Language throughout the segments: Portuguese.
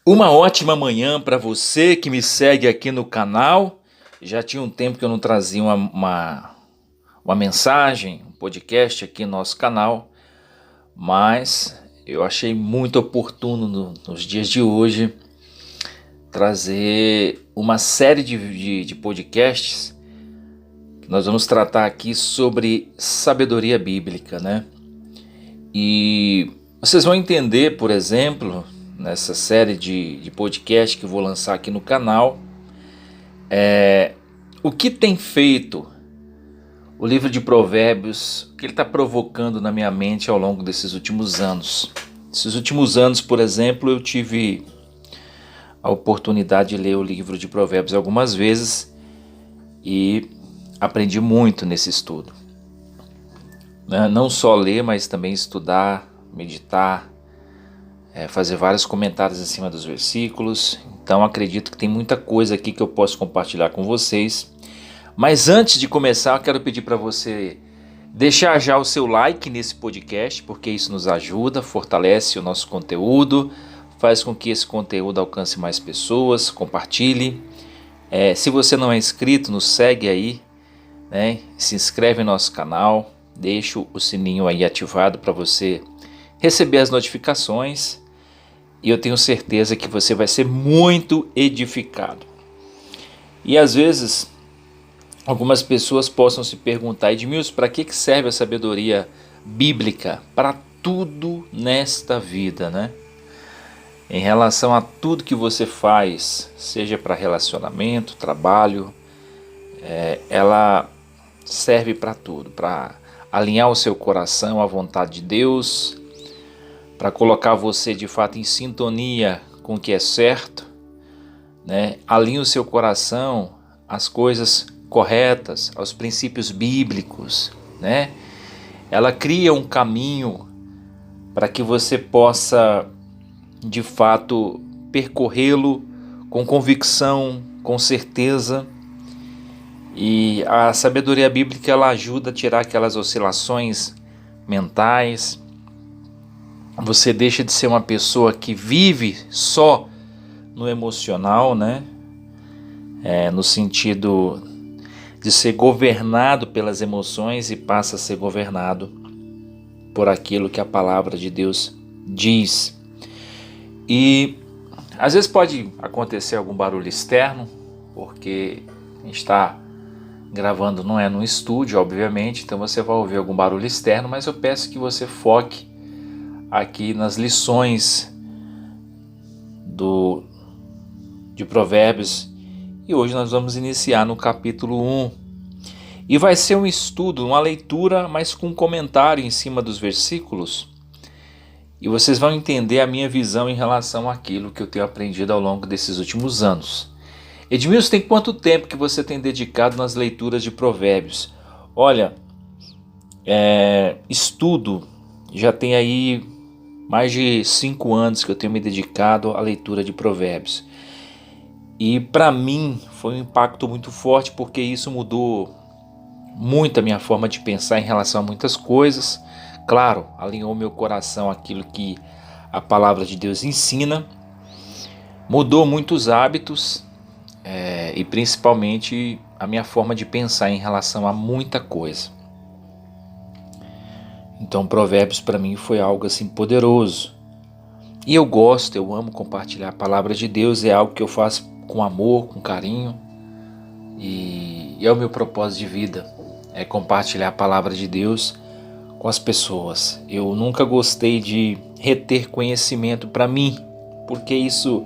Uma ótima manhã para você que me segue aqui no canal. Já tinha um tempo que eu não trazia uma mensagem, um podcast aqui no nosso canal, mas eu achei muito oportuno nos dias de hoje trazer uma série de podcasts que nós vamos tratar aqui sobre sabedoria bíblica, né? E vocês vão entender, por exemplo, nessa série de podcast que eu vou lançar aqui no canal, o que tem feito o livro de Provérbios, o que ele está provocando na minha mente ao longo desses últimos anos. Esses últimos anos, por exemplo, eu tive a oportunidade de ler o livro de Provérbios algumas vezes e aprendi muito nesse estudo. Não só ler, mas também estudar, meditar, fazer vários comentários em cima dos versículos. Então acredito que tem muita coisa aqui que eu posso compartilhar com vocês. Mas antes de começar, eu quero pedir para você deixar já o seu like nesse podcast, porque isso nos ajuda, fortalece o nosso conteúdo, faz com que esse conteúdo alcance mais pessoas, compartilhe. Se você não é inscrito, nos segue aí, né? Se inscreve no nosso canal, deixa o sininho aí ativado para você receber as notificações. E eu tenho certeza que você vai ser muito edificado. E às vezes, algumas pessoas possam se perguntar: Edmilson, para que serve a sabedoria bíblica? Para tudo nesta vida, né? Em relação a tudo que você faz, seja para relacionamento, trabalho, ela serve para tudo, para alinhar o seu coração à vontade de Deus, para colocar você de fato em sintonia com o que é certo, né? Alinhe o seu coração às coisas corretas, aos princípios bíblicos, né? Ela cria um caminho para que você possa de fato percorrê-lo com convicção, com certeza. E a sabedoria bíblica ela ajuda a tirar aquelas oscilações mentais. Você deixa de ser uma pessoa que vive só no emocional, né? No sentido de ser governado pelas emoções e passa a ser governado por aquilo que a palavra de Deus diz. E às vezes pode acontecer algum barulho externo, porque a gente está gravando não é no estúdio, obviamente, então você vai ouvir algum barulho externo, mas eu peço que você foque aqui nas lições de Provérbios, e hoje nós vamos iniciar no capítulo 1, e vai ser um estudo, uma leitura, mas com um comentário em cima dos versículos, e vocês vão entender a minha visão em relação àquilo que eu tenho aprendido ao longo desses últimos anos. Edmilson, tem quanto tempo que você tem dedicado nas leituras de Provérbios? Olha, estudo, já tem aí mais de 5 anos que eu tenho me dedicado à leitura de Provérbios. E para mim foi um impacto muito forte, porque isso mudou muito a minha forma de pensar em relação a muitas coisas. Claro, alinhou meu coração àquilo que a palavra de Deus ensina. Mudou muitos hábitos e principalmente a minha forma de pensar em relação a muita coisa. Então Provérbios para mim foi algo assim poderoso. E eu amo compartilhar a palavra de Deus, é algo que eu faço com amor, com carinho. E é o meu propósito de vida, é compartilhar a palavra de Deus com as pessoas. Eu nunca gostei de reter conhecimento para mim, porque isso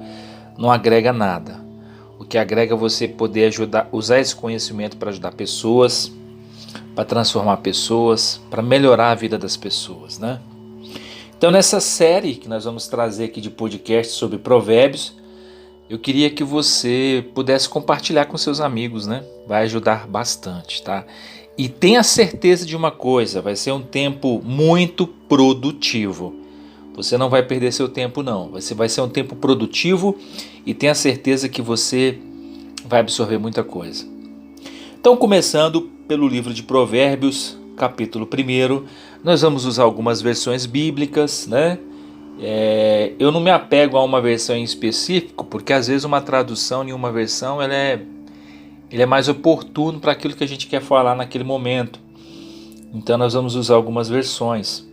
não agrega nada. O que agrega é você poder usar esse conhecimento para ajudar pessoas, para transformar pessoas, para melhorar a vida das pessoas, né? Então nessa série que nós vamos trazer aqui de podcast sobre Provérbios, eu queria que você pudesse compartilhar com seus amigos, né? Vai ajudar bastante, tá? E tenha certeza de uma coisa, vai ser um tempo muito produtivo. Você não vai perder seu tempo não, vai ser um tempo produtivo e tenha certeza que você vai absorver muita coisa. Então, começando pelo livro de Provérbios, capítulo 1, nós vamos usar algumas versões bíblicas, né? Eu não me apego a uma versão em específico, porque às vezes uma tradução em uma versão ele é mais oportuno para aquilo que a gente quer falar naquele momento. Então nós vamos usar algumas versões.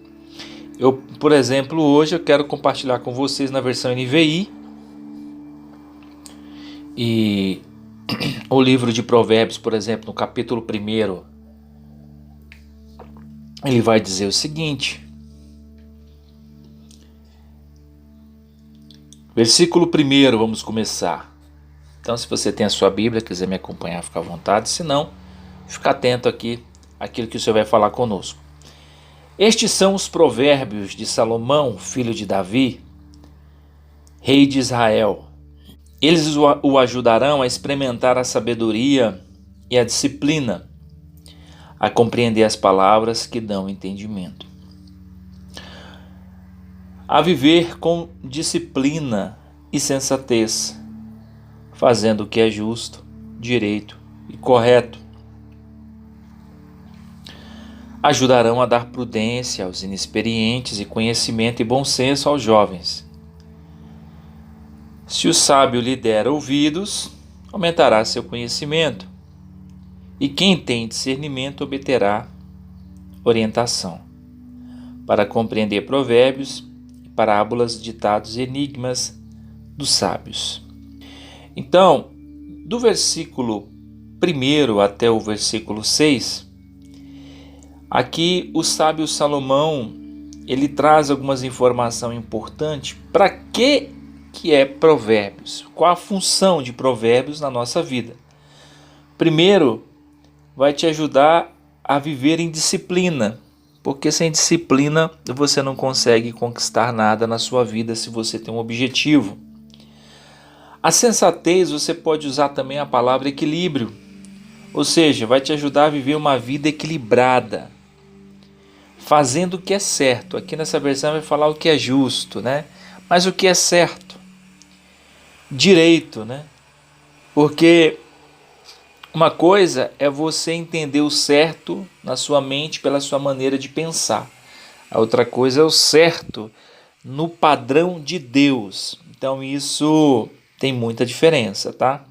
Por exemplo, hoje eu quero compartilhar com vocês na versão NVI. E o livro de Provérbios, por exemplo, no capítulo 1, ele vai dizer o seguinte. Versículo 1, vamos começar. Então, se você tem a sua Bíblia, quiser me acompanhar, fica à vontade. Se não, fica atento aqui àquilo que o Senhor vai falar conosco. Estes são os provérbios de Salomão, filho de Davi, rei de Israel. Eles o ajudarão a experimentar a sabedoria e a disciplina, a compreender as palavras que dão entendimento, a viver com disciplina e sensatez, fazendo o que é justo, direito e correto. Ajudarão a dar prudência aos inexperientes e conhecimento e bom senso aos jovens. Se o sábio lhe der ouvidos, aumentará seu conhecimento, e quem tem discernimento obterá orientação, para compreender provérbios, parábolas, ditados e enigmas dos sábios. Então, do versículo 1 até o versículo 6, aqui o sábio Salomão, ele traz algumas informações importantes para que é provérbios, qual a função de provérbios na nossa vida. Primeiro, vai te ajudar a viver em disciplina, porque sem disciplina você não consegue conquistar nada na sua vida se você tem um objetivo. A sensatez, você pode usar também a palavra equilíbrio, ou seja, vai te ajudar a viver uma vida equilibrada, fazendo o que é certo. Aqui nessa versão vai falar o que é justo, né? Mas o que é certo? Direito, né? Porque uma coisa é você entender o certo na sua mente pela sua maneira de pensar. A outra coisa é o certo no padrão de Deus. Então isso tem muita diferença, tá?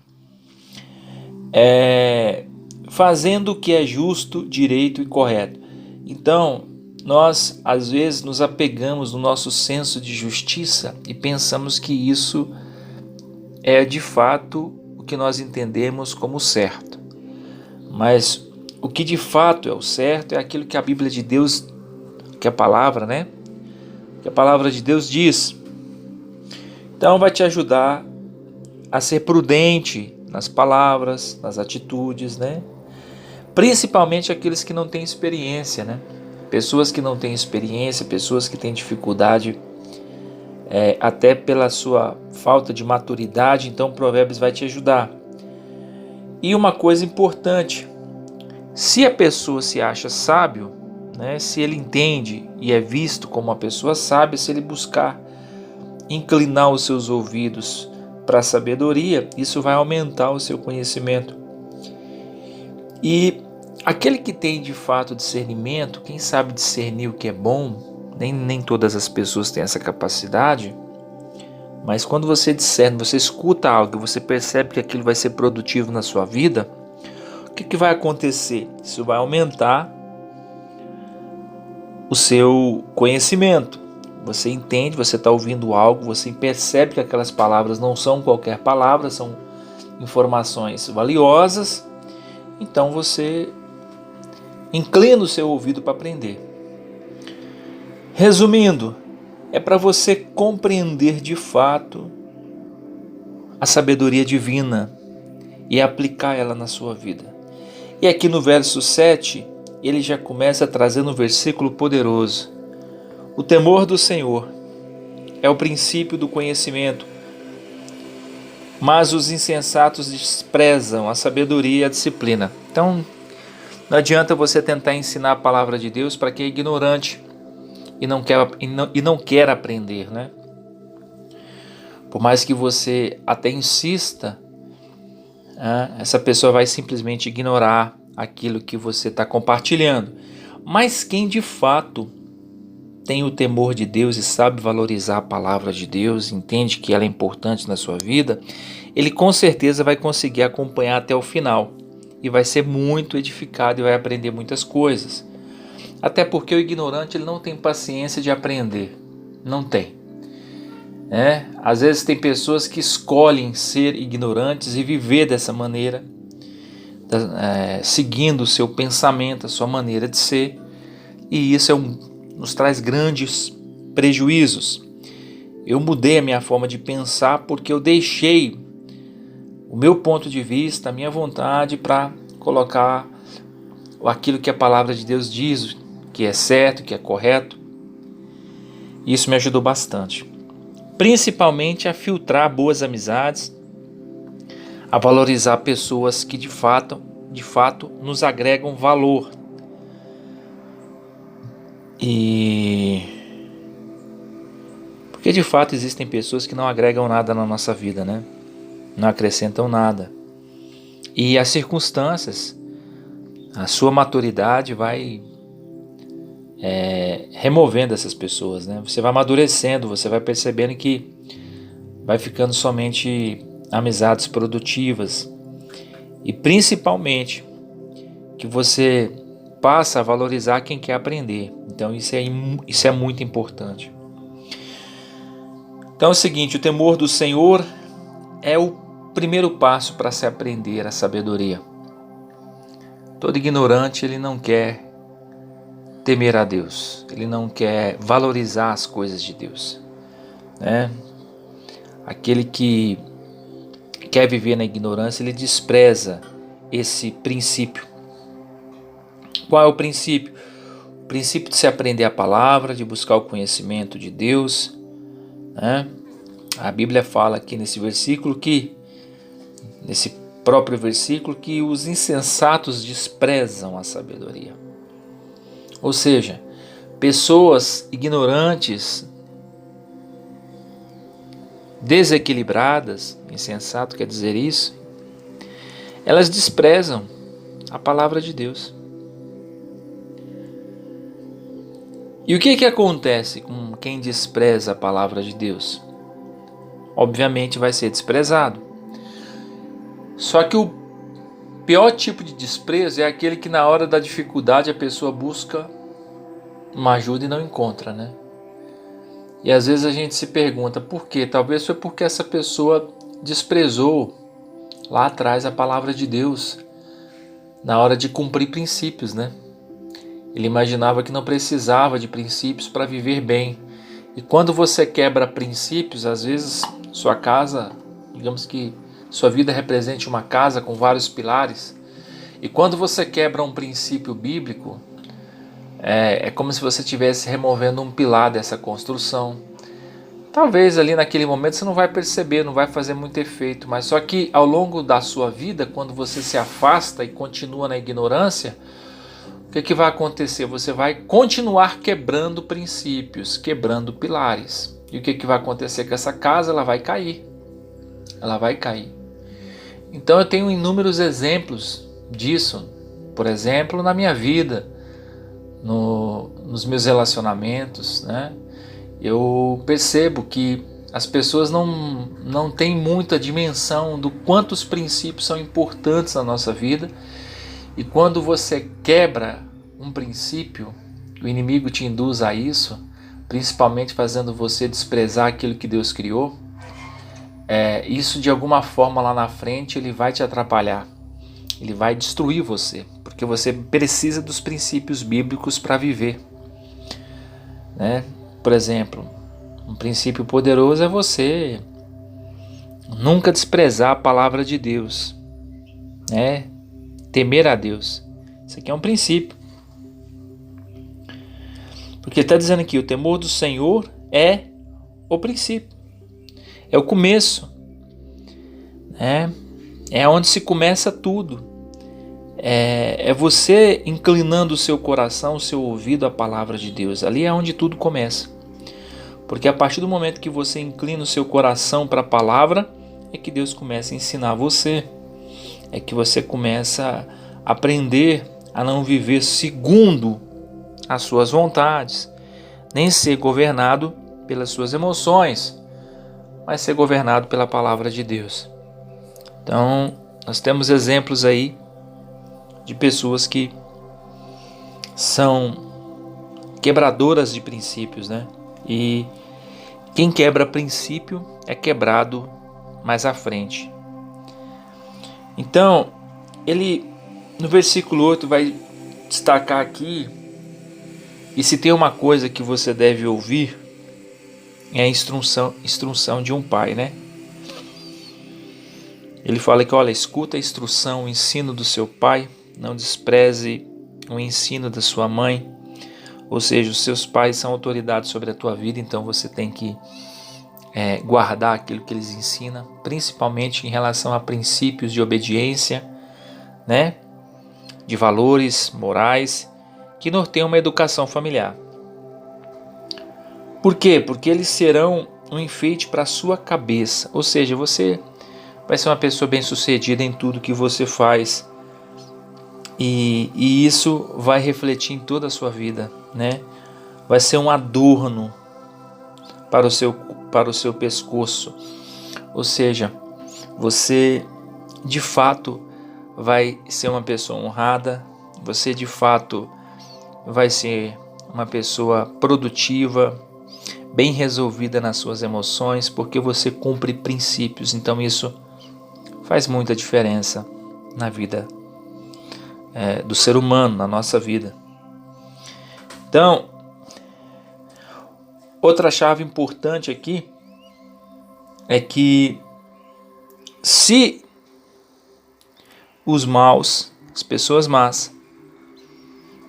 Fazendo o que é justo, direito e correto. Então, nós às vezes nos apegamos no nosso senso de justiça e pensamos que isso é de fato o que nós entendemos como certo. Mas o que de fato é o certo é aquilo que a Bíblia de Deus, que a palavra, né? Que a palavra de Deus diz. Então vai te ajudar a ser prudente nas palavras, nas atitudes, né? Principalmente aqueles que não têm experiência, né? Pessoas que não têm experiência, pessoas que têm dificuldade, até pela sua falta de maturidade, então Provérbios vai te ajudar. E uma coisa importante, se a pessoa se acha sábio, né, se ele entende e é visto como uma pessoa sábia, se ele buscar inclinar os seus ouvidos para a sabedoria, isso vai aumentar o seu conhecimento. E aquele que tem de fato discernimento, quem sabe discernir o que é bom, nem todas as pessoas têm essa capacidade, mas quando você discerne, você escuta algo, você percebe que aquilo vai ser produtivo na sua vida, o que vai acontecer? Isso vai aumentar o seu conhecimento. Você entende, você está ouvindo algo, você percebe que aquelas palavras não são qualquer palavra, são informações valiosas, então você inclina o seu ouvido para aprender. Resumindo, é para você compreender de fato a sabedoria divina e aplicar ela na sua vida. E aqui no verso 7, ele já começa trazendo um versículo poderoso. O temor do Senhor é o princípio do conhecimento, mas os insensatos desprezam a sabedoria e a disciplina. Então, não adianta você tentar ensinar a palavra de Deus para quem é ignorante e não quer aprender, né? Por mais que você até insista, essa pessoa vai simplesmente ignorar aquilo que você está compartilhando. Mas quem de fato tem o temor de Deus e sabe valorizar a palavra de Deus, entende que ela é importante na sua vida, ele com certeza vai conseguir acompanhar até o final e vai ser muito edificado e vai aprender muitas coisas. Até porque o ignorante ele não tem paciência de aprender, não tem. Às vezes tem pessoas que escolhem ser ignorantes e viver dessa maneira, seguindo o seu pensamento, a sua maneira de ser, e isso nos traz grandes prejuízos. Eu mudei a minha forma de pensar porque eu deixei o meu ponto de vista, a minha vontade para colocar aquilo que a palavra de Deus diz, que é certo, que é correto. Isso me ajudou bastante, principalmente a filtrar boas amizades, a valorizar pessoas que de fato nos agregam valor. Porque de fato existem pessoas que não agregam nada na nossa vida, né? Não acrescentam nada. E as circunstâncias, a sua maturidade vai removendo essas pessoas, né? Você vai amadurecendo, você vai percebendo que vai ficando somente amizades produtivas. E principalmente que você passa a valorizar quem quer aprender. Então isso é muito importante. Então é o seguinte, o temor do Senhor é o primeiro passo para se aprender a sabedoria. Todo ignorante ele não quer temer a Deus, ele não quer valorizar as coisas de Deus, né? Aquele que quer viver na ignorância, ele despreza esse princípio. Qual é o princípio? O princípio de se aprender a palavra, de buscar o conhecimento de Deus, né? A Bíblia fala aqui nesse próprio versículo, que os insensatos desprezam a sabedoria. Ou seja, pessoas ignorantes, desequilibradas, insensato quer dizer isso, elas desprezam a palavra de Deus. E o que acontece com quem despreza a palavra de Deus? Obviamente vai ser desprezado. Só que o pior tipo de desprezo é aquele que na hora da dificuldade a pessoa busca uma ajuda e não encontra, né? E às vezes a gente se pergunta por quê? Talvez foi porque essa pessoa desprezou lá atrás a palavra de Deus na hora de cumprir princípios, né? Ele imaginava que não precisava de princípios para viver bem. E quando você quebra princípios, às vezes sua casa, digamos que sua vida represente uma casa com vários pilares. E quando você quebra um princípio bíblico, é como se você estivesse removendo um pilar dessa construção. Talvez ali naquele momento você não vai perceber, não vai fazer muito efeito, mas só que ao longo da sua vida, quando você se afasta e continua na ignorância, o que vai acontecer? Você vai continuar quebrando princípios, quebrando pilares. E o que vai acontecer com essa casa? Ela vai cair. Ela vai cair. Então eu tenho inúmeros exemplos disso. Por exemplo, na minha vida, nos meus relacionamentos, né? Eu percebo que as pessoas não têm muita dimensão do quanto os princípios são importantes na nossa vida. E quando você quebra um princípio, o inimigo te induz a isso, principalmente fazendo você desprezar aquilo que Deus criou, isso de alguma forma lá na frente ele vai te atrapalhar, ele vai destruir você, porque você precisa dos princípios bíblicos para viver, né? Por exemplo, um princípio poderoso é você nunca desprezar a palavra de Deus, né? Temer a Deus. Isso aqui é um princípio. Porque está dizendo aqui, o temor do Senhor é o princípio. É o começo. É onde se começa tudo. É você inclinando o seu coração, o seu ouvido à palavra de Deus. Ali é onde tudo começa. Porque a partir do momento que você inclina o seu coração para a palavra, é que Deus começa a ensinar você. É que você começa a aprender a não viver segundo as suas vontades, nem ser governado pelas suas emoções, mas ser governado pela palavra de Deus. Então, nós temos exemplos aí de pessoas que são quebradoras de princípios, né? E quem quebra princípio é quebrado mais à frente. Então, ele no versículo 8 vai destacar aqui, e se tem uma coisa que você deve ouvir, é a instrução de um pai, né? Ele fala que, olha, escuta a instrução, o ensino do seu pai, não despreze o ensino da sua mãe. Ou seja, os seus pais são autoridades sobre a tua vida, então você tem que guardar aquilo que eles ensinam, principalmente em relação a princípios de obediência, né? De valores morais que norteiam uma educação familiar. Por quê? Porque eles serão um enfeite para a sua cabeça, ou seja, você vai ser uma pessoa bem-sucedida em tudo que você faz, e isso vai refletir em toda a sua vida, né? Vai ser um adorno para o seu pescoço, ou seja, você de fato vai ser uma pessoa honrada, você de fato vai ser uma pessoa produtiva, bem resolvida nas suas emoções, porque você cumpre princípios. Então isso faz muita diferença na vida do ser humano, na nossa vida. Então, outra chave importante aqui é que se os maus, as pessoas más,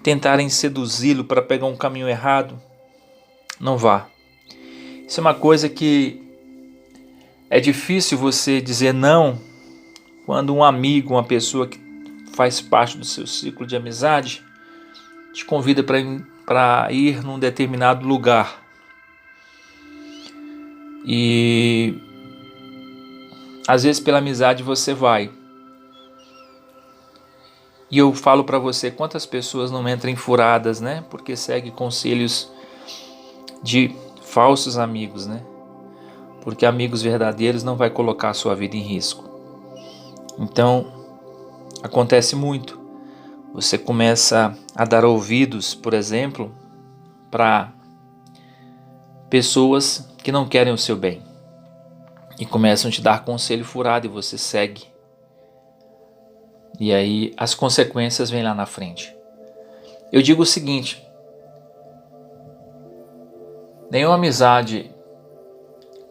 tentarem seduzi-lo para pegar um caminho errado, não vá. Isso é uma coisa que é difícil você dizer não quando um amigo, uma pessoa que faz parte do seu ciclo de amizade, te convida para ir num determinado lugar. E às vezes pela amizade você vai. E eu falo para você, quantas pessoas não entram em furadas, né? Porque segue conselhos de falsos amigos, né? Porque amigos verdadeiros não vai colocar a sua vida em risco. Então, acontece muito. Você começa a dar ouvidos, por exemplo, para pessoas que não querem o seu bem. E começam a te dar conselho furado e você segue. E aí as consequências vêm lá na frente. Eu digo o seguinte: nenhuma amizade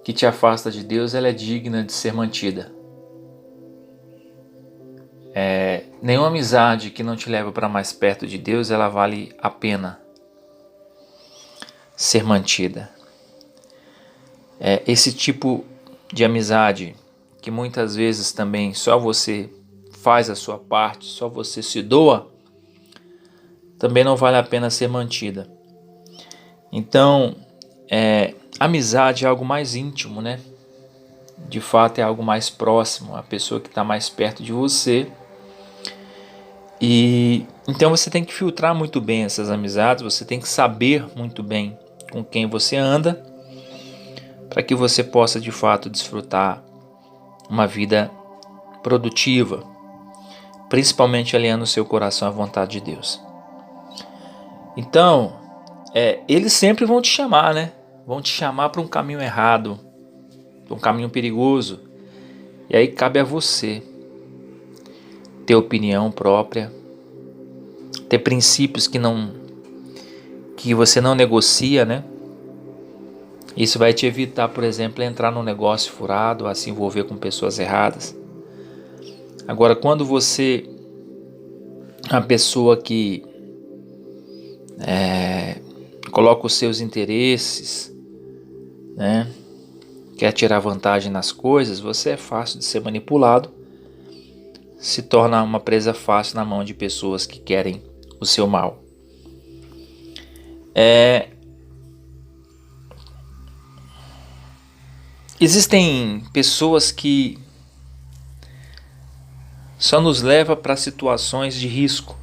que te afasta de Deus, ela é digna de ser mantida. Nenhuma amizade que não te leva para mais perto de Deus, ela vale a pena ser mantida. Esse tipo de amizade que muitas vezes também só você faz a sua parte, só você se doa, também não vale a pena ser mantida. Então, amizade é algo mais íntimo, né? De fato é algo mais próximo, a pessoa que está mais perto de você. E então você tem que filtrar muito bem essas amizades, você tem que saber muito bem com quem você anda, para que você possa de fato desfrutar uma vida produtiva, principalmente alinhando o seu coração à vontade de Deus. Então, eles sempre vão te chamar, né? Vão te chamar para um caminho errado, para um caminho perigoso. E aí cabe a você ter opinião própria, ter princípios que você não negocia, né? Isso vai te evitar, por exemplo, entrar num negócio furado, a se envolver com pessoas erradas. Agora, quando você é uma pessoa que coloca os seus interesses, né, quer tirar vantagem nas coisas, você é fácil de ser manipulado, se torna uma presa fácil na mão de pessoas que querem o seu mal. Existem pessoas que só nos levam para situações de risco.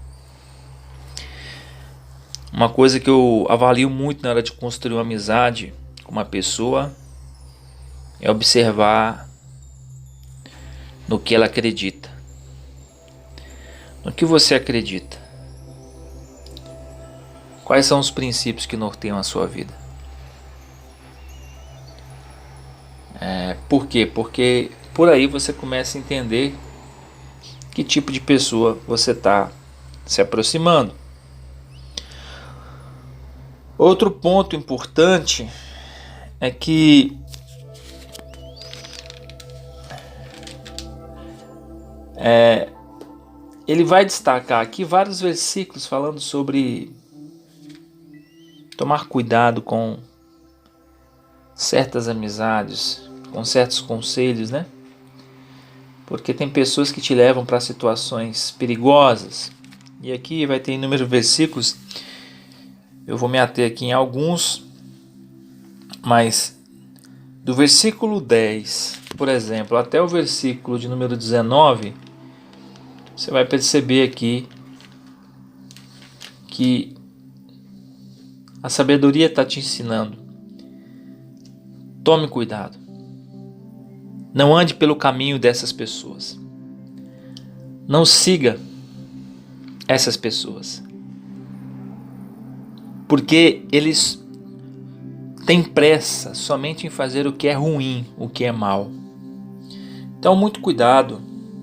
Uma coisa que eu avalio muito na hora de construir uma amizade com uma pessoa é observar no que ela acredita. No que você acredita? Quais são os princípios que norteiam a sua vida? Por quê? Porque por aí você começa a entender que tipo de pessoa você está se aproximando. Outro ponto importante é que ele vai destacar aqui vários versículos falando sobre tomar cuidado com certas amizades, com certos conselhos, né? Porque tem pessoas que te levam para situações perigosas. E aqui vai ter inúmeros versículos. Eu vou me ater aqui em alguns, mas do versículo 10, por exemplo, até o versículo de número 19, você vai perceber aqui que a sabedoria está te ensinando. Tome cuidado. Não ande pelo caminho dessas pessoas. Não siga essas pessoas. Porque eles têm pressa somente em fazer o que é ruim, o que é mal. Então, muito cuidado,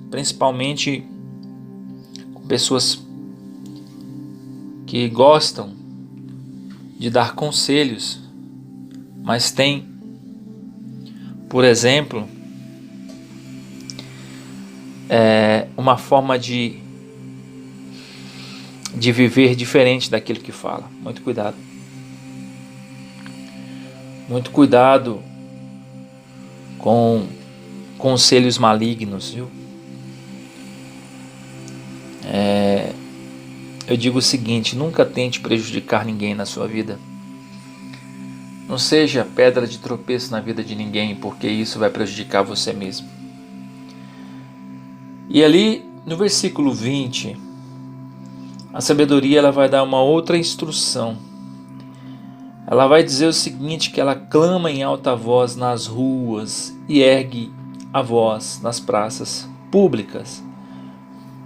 principalmente com pessoas que gostam de dar conselhos, mas têm, por exemplo, uma forma de viver diferente daquilo que fala. Muito cuidado. Muito cuidado com conselhos malignos, viu? Eu digo o seguinte: nunca tente prejudicar ninguém na sua vida. Não seja pedra de tropeço na vida de ninguém, porque isso vai prejudicar você mesmo. E ali no versículo 20, a sabedoria ela vai dar uma outra instrução. Ela vai dizer o seguinte, que ela clama em alta voz nas ruas e ergue a voz nas praças públicas,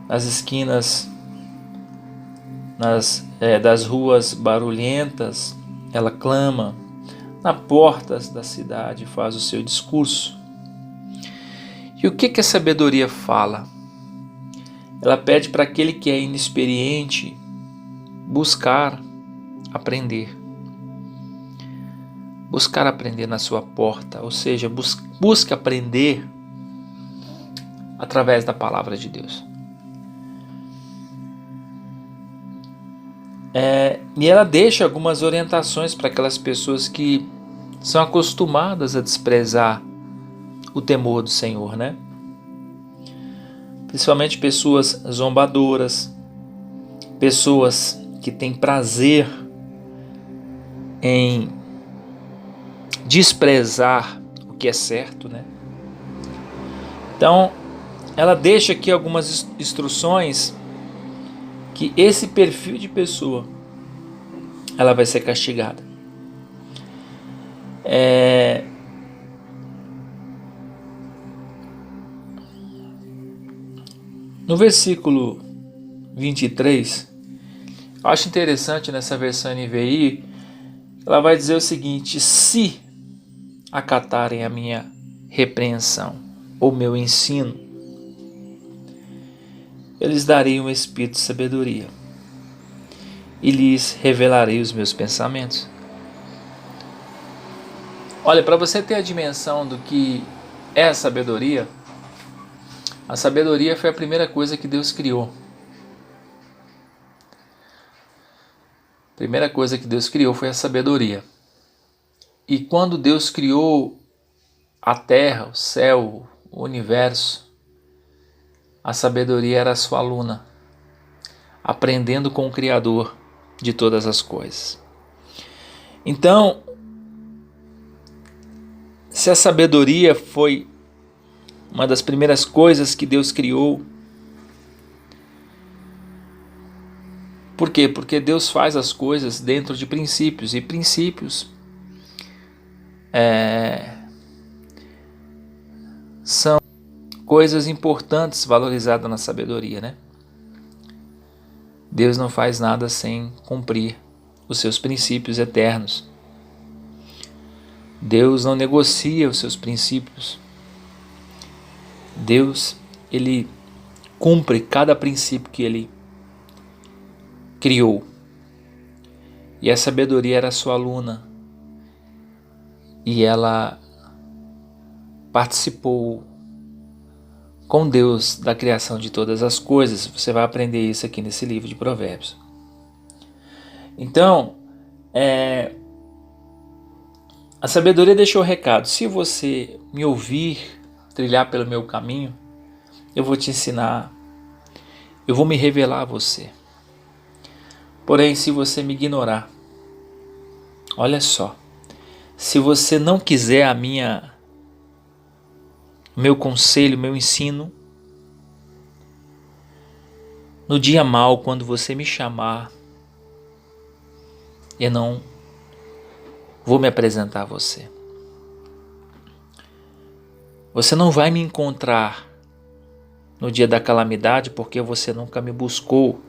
nas esquinas das ruas barulhentas. Ela clama nas portas da cidade, faz o seu discurso. E o que a sabedoria fala? Ela pede para aquele que é inexperiente buscar aprender. Buscar aprender na sua porta, ou seja, busque aprender através da palavra de Deus. E ela deixa algumas orientações para aquelas pessoas que são acostumadas a desprezar o temor do Senhor, né? Principalmente pessoas zombadoras, pessoas que têm prazer em desprezar o que é certo, né? Então, ela deixa aqui algumas instruções que esse perfil de pessoa ela vai ser castigada. No versículo 23, eu acho interessante nessa versão NVI, ela vai dizer o seguinte: se acatarem a minha repreensão ou meu ensino, eu lhes darei um espírito de sabedoria e lhes revelarei os meus pensamentos. Olha, para você ter a dimensão do que é a sabedoria foi a primeira coisa que Deus criou. A primeira coisa que Deus criou foi a sabedoria. E quando Deus criou a terra, o céu, o universo, a sabedoria era a sua aluna, aprendendo com o Criador de todas as coisas. Então, se a sabedoria foi uma das primeiras coisas que Deus criou, Por quê? Porque Deus faz as coisas dentro de princípios, e princípios são coisas importantes valorizadas na sabedoria, né? Deus não faz nada sem cumprir os seus princípios eternos. Deus não negocia os seus princípios. Deus, ele cumpre cada princípio que ele criou. E a sabedoria era sua aluna. E ela participou com Deus da criação de todas as coisas. Você vai aprender isso aqui nesse livro de Provérbios. Então, a sabedoria deixou o recado. Se você me ouvir, trilhar pelo meu caminho, eu vou te ensinar, eu vou me revelar a você. Porém, se você me ignorar, olha só, se você não quiser meu conselho, meu ensino, no dia mau, quando você me chamar, eu não vou me apresentar a você. Você não vai me encontrar no dia da calamidade porque você nunca me buscou.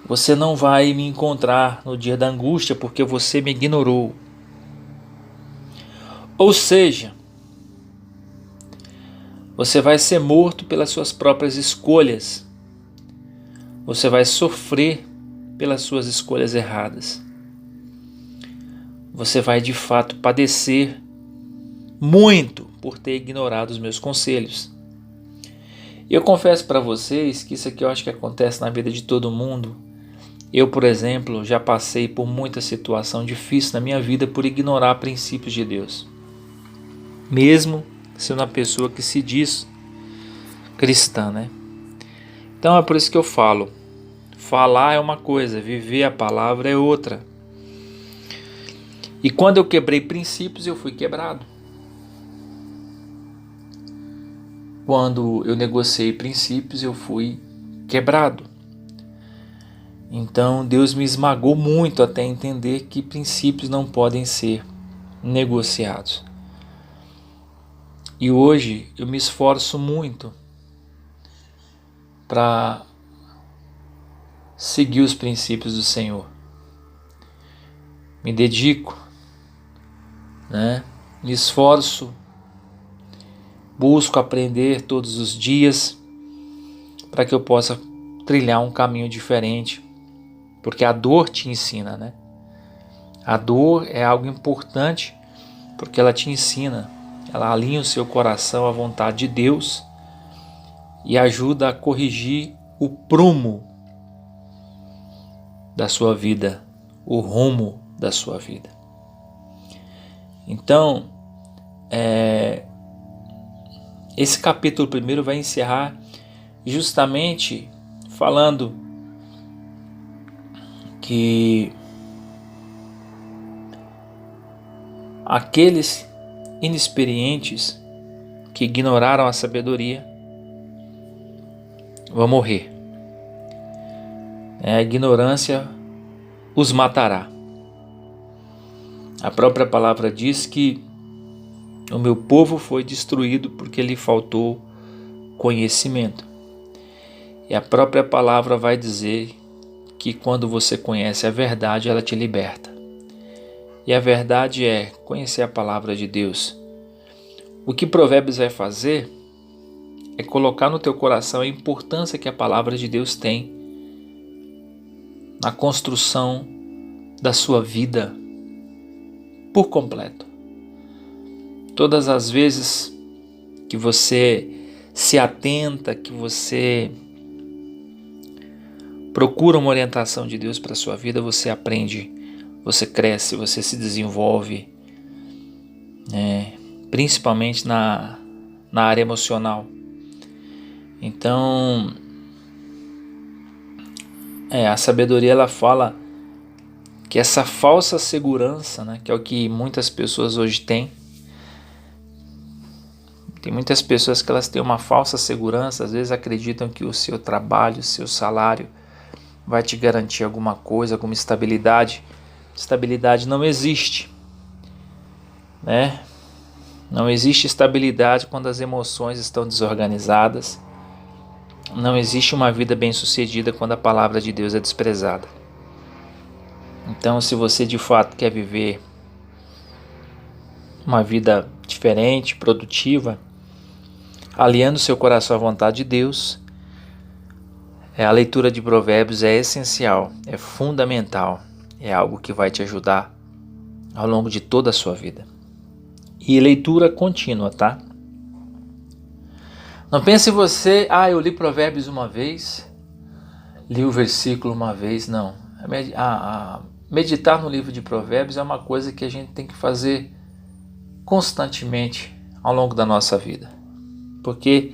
Você não vai me encontrar no dia da angústia porque você me ignorou. Ou seja, você vai ser morto pelas suas próprias escolhas. Você vai sofrer pelas suas escolhas erradas. Você vai de fato padecer muito por ter ignorado os meus conselhos. E eu confesso para vocês que isso aqui eu acho que acontece na vida de todo mundo. Eu, por exemplo, já passei por muita situação difícil na minha vida por ignorar princípios de Deus. Mesmo sendo uma pessoa que se diz cristã, né? Então é por isso que eu falo. Falar é uma coisa, viver a palavra é outra. E quando eu quebrei princípios, eu fui quebrado. Quando eu negociei princípios, eu fui quebrado. Então Deus me esmagou muito até entender que princípios não podem ser negociados. E hoje eu me esforço muito para seguir os princípios do Senhor. Me dedico, me esforço, busco aprender todos os dias para que eu possa trilhar um caminho diferente, porque a dor te ensina, né? A dor é algo importante porque ela te ensina, ela alinha o seu coração à vontade de Deus e ajuda a corrigir o prumo da sua vida, o rumo da sua vida. Então, esse capítulo primeiro vai encerrar justamente falando que aqueles inexperientes que ignoraram a sabedoria vão morrer. A ignorância os matará. A própria palavra diz que o meu povo foi destruído porque lhe faltou conhecimento. E a própria palavra vai dizer que quando você conhece a verdade, ela te liberta. E a verdade é conhecer a palavra de Deus. O que Provérbios vai fazer é colocar no teu coração a importância que a palavra de Deus tem na construção da sua vida por completo. Todas as vezes que você se atenta, que você procura uma orientação de Deus para a sua vida, você aprende, você cresce, você se desenvolve, principalmente na área emocional. Então, a sabedoria ela fala que essa falsa segurança, que é o que muitas pessoas hoje têm, Tem muitas pessoas que elas têm uma falsa segurança, às vezes acreditam que o seu trabalho, o seu salário vai te garantir alguma coisa, alguma estabilidade. Estabilidade não existe, né? Não existe estabilidade quando as emoções estão desorganizadas. Não existe uma vida bem-sucedida quando a palavra de Deus é desprezada. Então, se você de fato quer viver uma vida diferente, produtiva, aliando seu coração à vontade de Deus, a leitura de Provérbios é essencial, é fundamental, é algo que vai te ajudar ao longo de toda a sua vida. E leitura contínua, tá? Não pense você, eu li Provérbios uma vez, li o versículo uma vez, não. Meditar no livro de Provérbios é uma coisa que a gente tem que fazer constantemente ao longo da nossa vida. Porque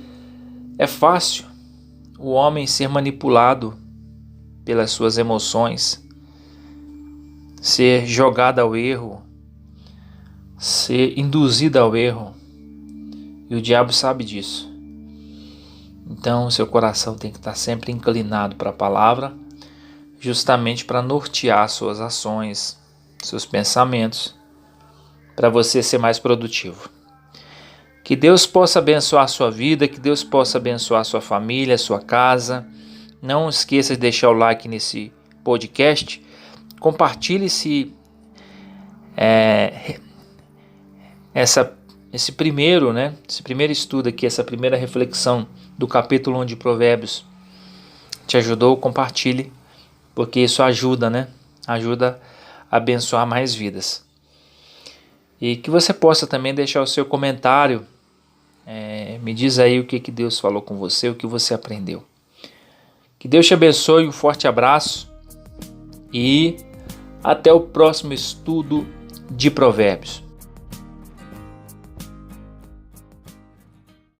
é fácil o homem ser manipulado pelas suas emoções, ser jogado ao erro, ser induzido ao erro. E o diabo sabe disso. Então, seu coração tem que estar sempre inclinado para a palavra, justamente para nortear suas ações, seus pensamentos, para você ser mais produtivo. Que Deus possa abençoar a sua vida, que Deus possa abençoar a sua família, a sua casa. Não esqueça de deixar o like nesse podcast. Compartilhe esse primeiro estudo aqui, essa primeira reflexão do capítulo 1 de Provérbios te ajudou. Compartilhe, porque isso ajuda, ajuda a abençoar mais vidas. E que você possa também deixar o seu comentário, me diz aí o que Deus falou com você, o que você aprendeu. Que Deus te abençoe, um forte abraço e até o próximo estudo de Provérbios.